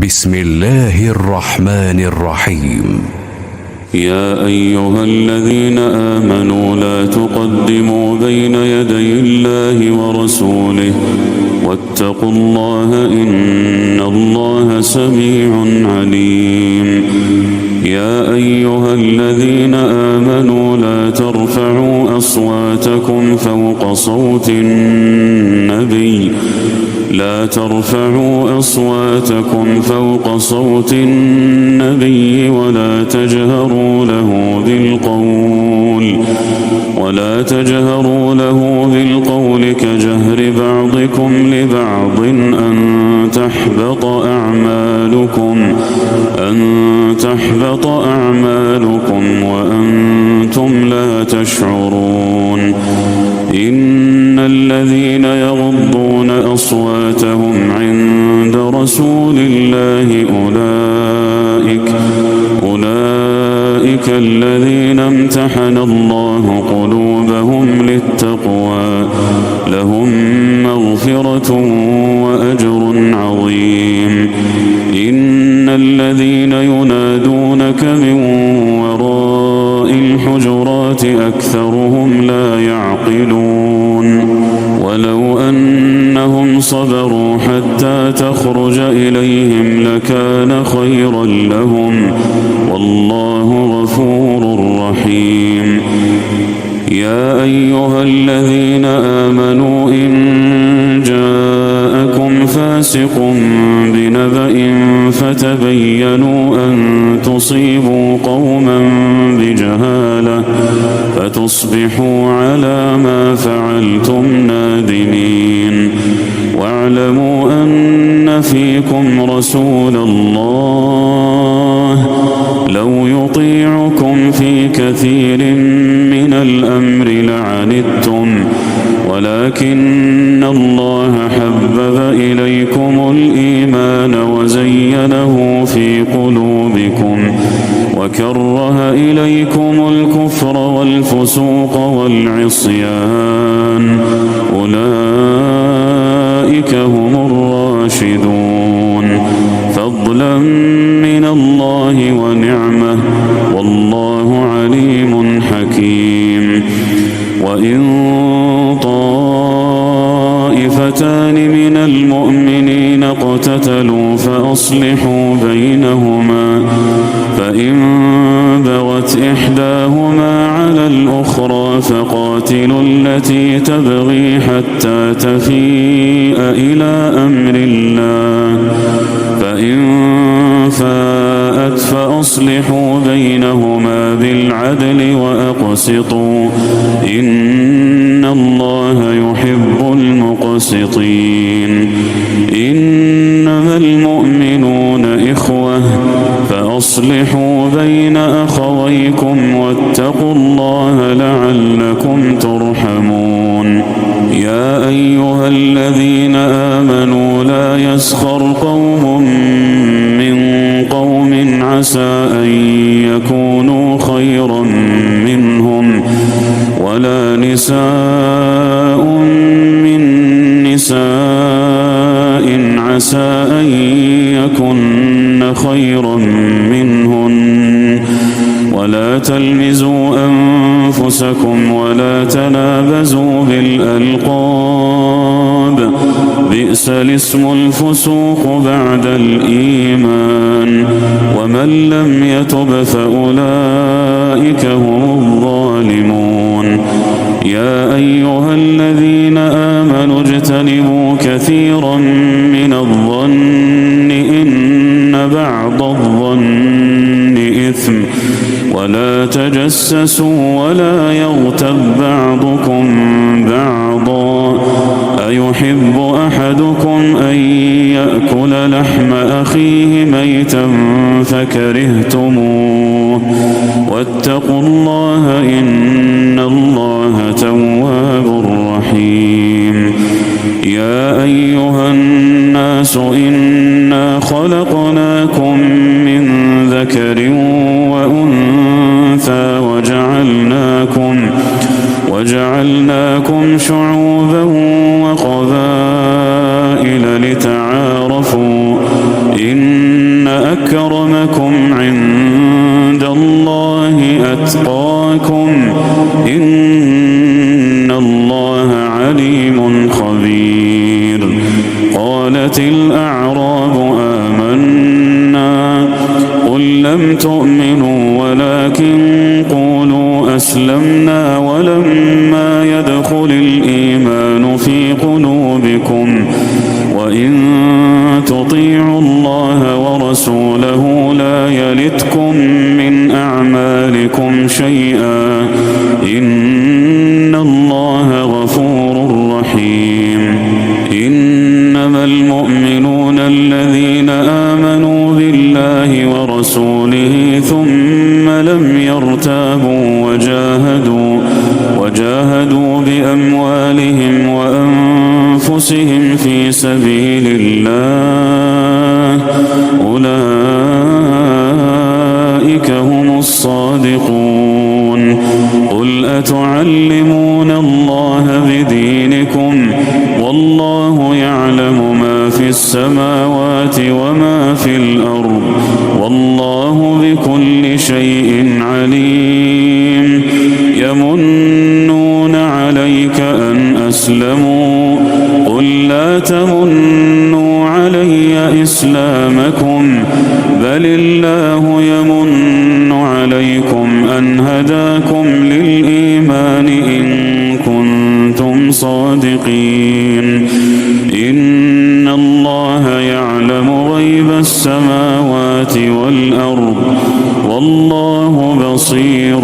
بسم الله الرحمن الرحيم. يا أيها الذين آمنوا لا تقدموا بين يدي الله ورسوله واتقوا الله إن الله سميع عليم. يا أيها الذين آمنوا لا ترفعوا أصواتكم فوق صوت النبي ولا تجهروا له بالقول كجهر بعضكم لبعض أن تحبط أعمالكم وأنتم لا تشعرون. إن الذين يغضون أصواتهم عند رسول الله أولئك الذين امتحن الله قلوبهم للتقوى لهم مغفرة وأجر عظيم. إن الذين ينادونك من وراء الحجرات أكثرهم لا يعقلون. ولو أنهم صبروا حتى تخرج إليهم لكان خيرا لهم والله غفور رحيم. يا أيها الذين آمنوا إن جاءكم فاسق بنبأ فتبينوا أن تصيبوا قوما بجهالة فتصبحوا على ما فعلتم نادمين. واعلموا أن فيكم رسول الله لو يطيعكم في كثير من الأمر لعنتم ولكن الله حبب إليكم الإيمان وزينه في قلوبكم وكره إليكم الكفر والفسوق والعصيان أولئك هم الراشدون فضلا من الله ونعمة والله عليم حكيم. وإن طائفتان من المؤمنين اقتتلوا فأصلحوا بينهما فإن بغت إحداهما على الأخرى فقاتلوا التي تبغي حتى تفيء إلى أمر الله فإن فاءت فأصلحوا بينهما بالعدل وأقسطوا إن الله يحب المقسطين. إنما المؤمنون إخوة فأصلحوا بين أخويكم واتقوا الله لعلكم ترحمون. يا أيها الذين آمنوا لا يسخر قوم من قوم عسى أن يكونوا خيرا منهم ولا نساء من نساء عسى أن يكن خيرا منهن ولا تلمزوا أنفسكم ولا تنابزوا بالألقاب بئس الاسم الفسوق بعد الإيمان ومن لم يتب فأولئك هم الظالمون. يا أيها الذين آمنوا اجتنبوا كثيرا من الظن إن بعض الظن إثم ولا تجسسوا ولا يغتب بعضكم بعضا أيحب أحدكم أن يأكل لحم أخيه ميتا فكرهتموه واتقوا الله إن الله تواب رحيم. يا أيها الناس إنا خلقناكم من ذكر وأنثى وجعلناكم شعوبا وقبائل لتعارفوا إن تطيعوا الله ورسوله لا يلتكم من أعمالكم شيئا إن الله غفور رحيم إنما المؤمنون الذين آمنوا بالله ورسوله ثم لم يرتابوا وجاهدوا بأموالهم وأنفسهم في سبيل الله أولئك هم الصادقون قل أتعلمون الله بدينكم والله يعلم ما في السماوات وما في الأرض والله بكل شيء عليم يمنون عليك أن أسلموا قل لا تمنوا علي إسلامكم بل الله يمن عليكم أن هداكم للإيمان إن كنتم صادقين إن الله يعلم غيب السماوات والأرض والله بصير